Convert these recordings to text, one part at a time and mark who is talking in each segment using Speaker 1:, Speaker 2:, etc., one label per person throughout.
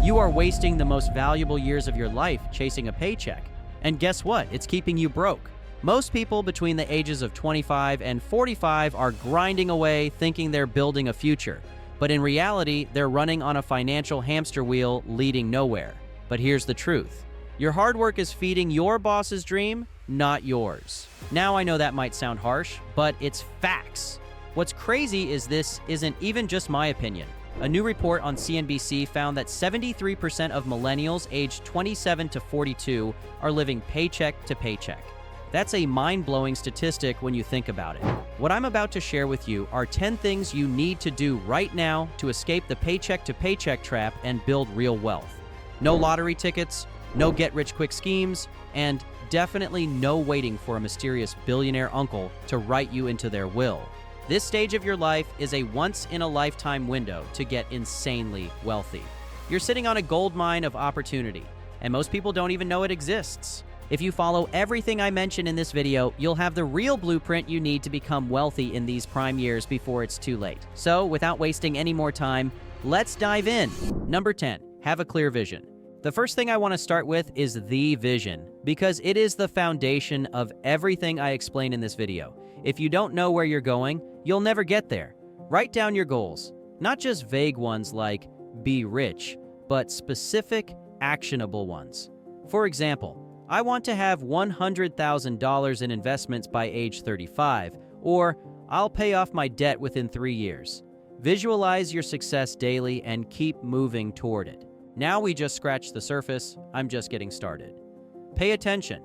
Speaker 1: You are wasting the most valuable years of your life chasing a paycheck. And guess what? It's keeping you broke. Most people between the ages of 25 and 45 are grinding away thinking they're building a future. But in reality, they're running on a financial hamster wheel leading nowhere. But here's the truth. Your hard work is feeding your boss's dream, not yours. Now I know that might sound harsh, but it's facts. What's crazy is this isn't even just my opinion. A new report on CNBC found that 73% of millennials aged 27 to 42 are living paycheck to paycheck. That's a mind-blowing statistic when you think about it. What I'm about to share with you are 10 things you need to do right now to escape the paycheck to paycheck trap and build real wealth. No lottery tickets, no get-rich-quick schemes, and definitely no waiting for a mysterious billionaire uncle to write you into their will. This stage of your life is a once-in-a-lifetime window to get insanely wealthy. You're sitting on a gold mine of opportunity, and most people don't even know it exists. If you follow everything I mentioned in this video, you'll have the real blueprint you need to become wealthy in these prime years before it's too late. So, without wasting any more time, let's dive in. Number 10, have a clear vision. The first thing I want to start with is the vision, because it is the foundation of everything I explain in this video. If you don't know where you're going, you'll never get there. Write down your goals, not just vague ones like be rich, but specific, actionable ones. For example, I want to have $100,000 in investments by age 35, or I'll pay off my debt within 3 years. Visualize your success daily and keep moving toward it. Now we just scratched the surface. I'm just getting started. Pay attention.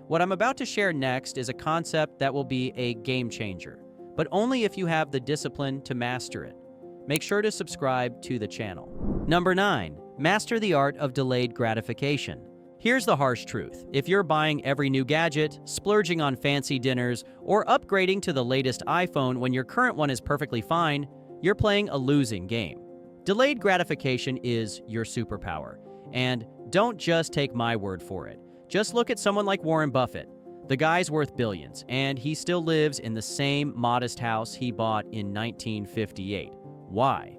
Speaker 1: What I'm about to share next is a concept that will be a game changer, but only if you have the discipline to master it. Make sure to subscribe to the channel. Number 9, master the art of delayed gratification. Here's the harsh truth. If you're buying every new gadget, splurging on fancy dinners, or upgrading to the latest iPhone when your current one is perfectly fine, you're playing a losing game. Delayed gratification is your superpower. And don't just take my word for it. Just look at someone like Warren Buffett. The guy's worth billions, and he still lives in the same modest house he bought in 1958. Why?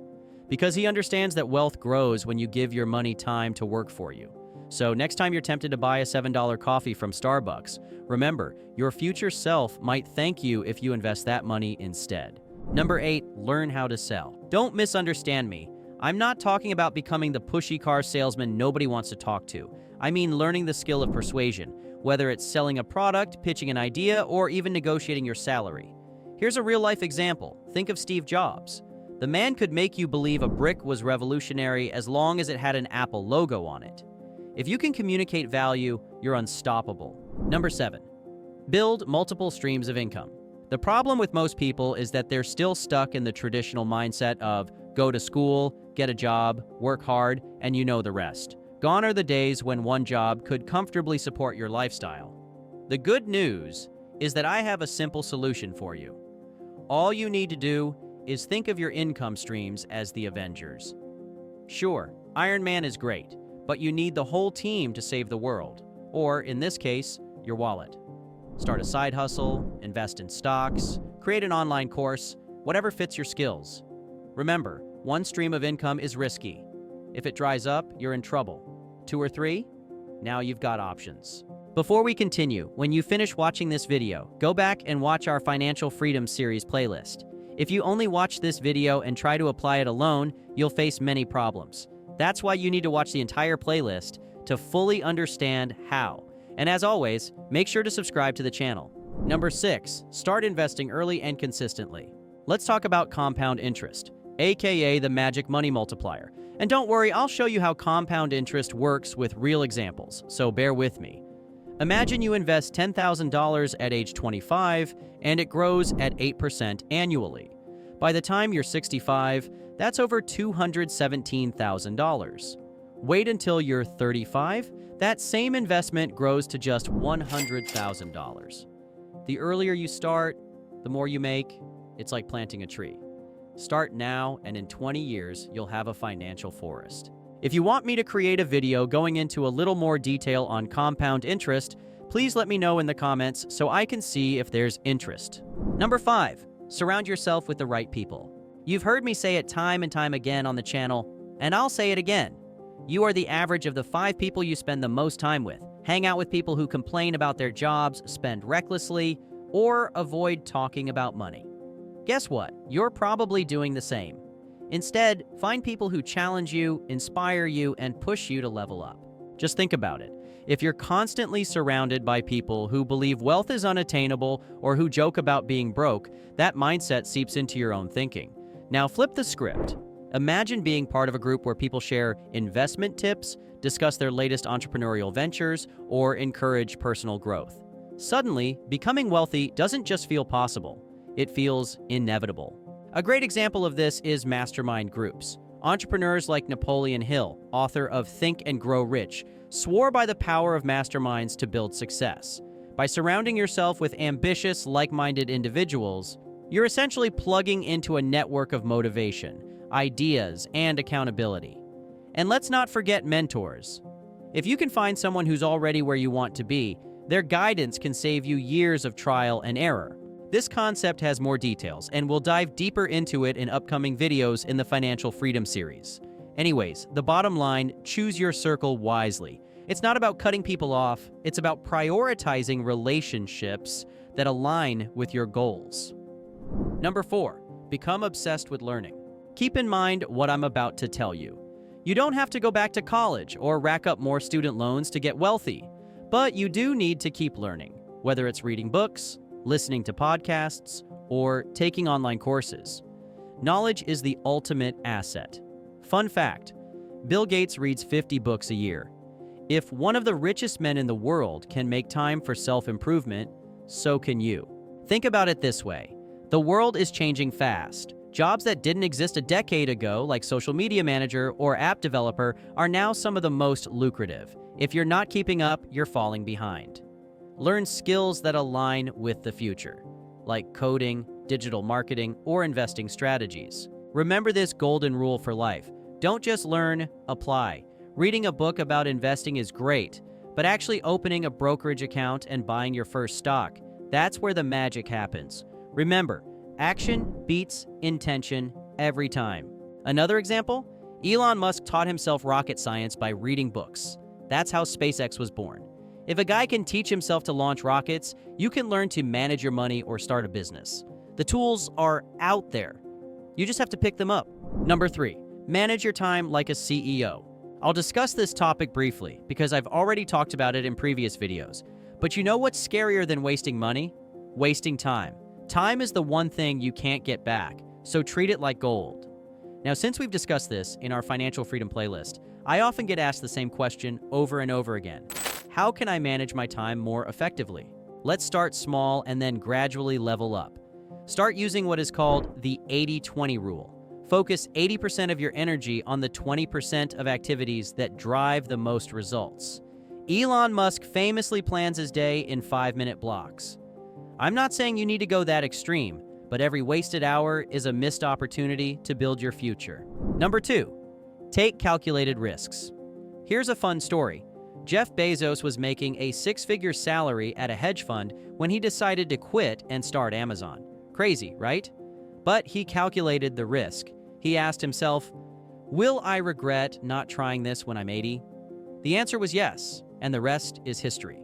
Speaker 1: Because he understands that wealth grows when you give your money time to work for you. So next time you're tempted to buy a $7 coffee from Starbucks, remember, your future self might thank you if you invest that money instead. Number 8, learn how to sell. Don't misunderstand me. I'm not talking about becoming the pushy car salesman nobody wants to talk to. I mean learning the skill of persuasion, whether it's selling a product, pitching an idea, or even negotiating your salary. Here's a real-life example. Think of Steve Jobs. The man could make you believe a brick was revolutionary as long as it had an Apple logo on it. If you can communicate value, you're unstoppable. Number 7, build multiple streams of income. The problem with most people is that they're still stuck in the traditional mindset of go to school, get a job, work hard, and you know the rest. Gone are the days when one job could comfortably support your lifestyle. The good news is that I have a simple solution for you. All you need to do is think of your income streams as the Avengers. Sure, Iron Man is great, but you need the whole team to save the world, or in this case, your wallet. Start a side hustle, invest in stocks, create an online course, whatever fits your skills. Remember, one stream of income is risky. If it dries up, you're in trouble. 2 or 3? Now you've got options. Before we continue, when you finish watching this video, go back and watch our Financial Freedom Series playlist. If you only watch this video and try to apply it alone, you'll face many problems. That's why you need to watch the entire playlist to fully understand how. And as always, make sure to subscribe to the channel. Number 6, start investing early and consistently. Let's talk about compound interest, aka the magic money multiplier. And don't worry, I'll show you how compound interest works with real examples, so bear with me. Imagine you invest $10,000 at age 25 and it grows at 8% annually. By the time you're 65, that's over $217,000. Wait until you're 35, that same investment grows to just $100,000. The earlier you start, the more you make. It's like planting a tree. Start now, and in 20 years, you'll have a financial forest. If you want me to create a video going into a little more detail on compound interest, please let me know in the comments so I can see if there's interest. Number 5, surround yourself with the right people. You've heard me say it time and time again on the channel, and I'll say it again. You are the average of the 5 people you spend the most time with. Hang out with people who complain about their jobs, spend recklessly, or avoid talking about money. Guess what? You're probably doing the same. Instead, find people who challenge you, inspire you, and push you to level up. Just think about it. If you're constantly surrounded by people who believe wealth is unattainable or who joke about being broke, that mindset seeps into your own thinking. Now flip the script. Imagine being part of a group where people share investment tips, discuss their latest entrepreneurial ventures, or encourage personal growth. Suddenly, becoming wealthy doesn't just feel possible, it feels inevitable. A great example of this is mastermind groups. Entrepreneurs like Napoleon Hill, author of Think and Grow Rich, swore by the power of masterminds to build success. By surrounding yourself with ambitious, like-minded individuals, you're essentially plugging into a network of motivation, ideas, and accountability. And let's not forget mentors. If you can find someone who's already where you want to be, their guidance can save you years of trial and error. This concept has more details, and we'll dive deeper into it in upcoming videos in the Financial Freedom series. Anyways, the bottom line, choose your circle wisely. It's not about cutting people off, it's about prioritizing relationships that align with your goals. Number 4, become obsessed with learning. Keep in mind what I'm about to tell you. You don't have to go back to college or rack up more student loans to get wealthy, but you do need to keep learning, whether it's reading books, listening to podcasts, or taking online courses. Knowledge is the ultimate asset. Fun fact, Bill Gates reads 50 books a year. If one of the richest men in the world can make time for self-improvement, so can you. Think about it this way. The world is changing fast. Jobs that didn't exist a decade ago, like social media manager or app developer, are now some of the most lucrative. If you're not keeping up, you're falling behind. Learn skills that align with the future, like coding, digital marketing, or investing strategies. Remember this golden rule for life. Don't just learn, apply. Reading a book about investing is great, but actually opening a brokerage account and buying your first stock, that's where the magic happens. Remember, action beats intention every time. Another example? Elon Musk taught himself rocket science by reading books. That's how SpaceX was born. If a guy can teach himself to launch rockets, you can learn to manage your money or start a business. The tools are out there. You just have to pick them up. Number 3, manage your time like a CEO. I'll discuss this topic briefly because I've already talked about it in previous videos. But you know what's scarier than wasting money? Wasting time. Time is the one thing you can't get back, so treat it like gold. Now, since we've discussed this in our Financial Freedom playlist, I often get asked the same question over and over again. How can I manage my time more effectively? Let's start small and then gradually level up. Start using what is called the 80-20 rule. Focus 80% of your energy on the 20% of activities that drive the most results. Elon Musk famously plans his day in 5-minute blocks. I'm not saying you need to go that extreme, but every wasted hour is a missed opportunity to build your future. Number 2, take calculated risks. Here's a fun story. Jeff Bezos was making a 6-figure salary at a hedge fund when he decided to quit and start Amazon. Crazy, right? But he calculated the risk. He asked himself, will I regret not trying this when I'm 80? The answer was yes, and the rest is history.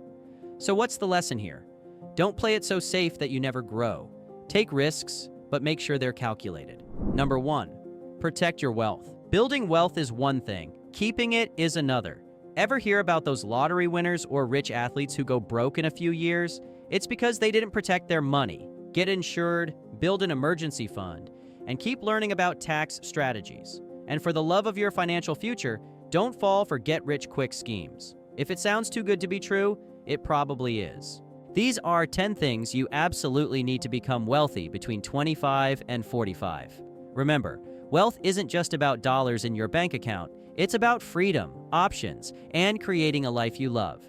Speaker 1: So what's the lesson here? Don't play it so safe that you never grow. Take risks, but make sure they're calculated. Number 1, protect your wealth. Building wealth is one thing, keeping it is another. Ever hear about those lottery winners or rich athletes who go broke in a few years? It's because they didn't protect their money. Get insured, build an emergency fund, and keep learning about tax strategies. And for the love of your financial future, don't fall for get-rich-quick schemes. If it sounds too good to be true, it probably is. These are 10 things you absolutely need to become wealthy between 25 and 45. Remember, wealth isn't just about dollars in your bank account. It's about freedom, options, and creating a life you love.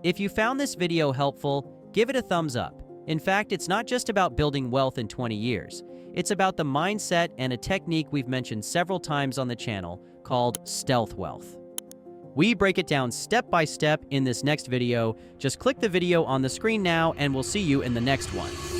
Speaker 1: If you found this video helpful, give it a thumbs up. In fact, it's not just about building wealth in 20 years. It's about the mindset and a technique we've mentioned several times on the channel called stealth wealth. We break it down step by step in this next video. Just click the video on the screen now and we'll see you in the next one.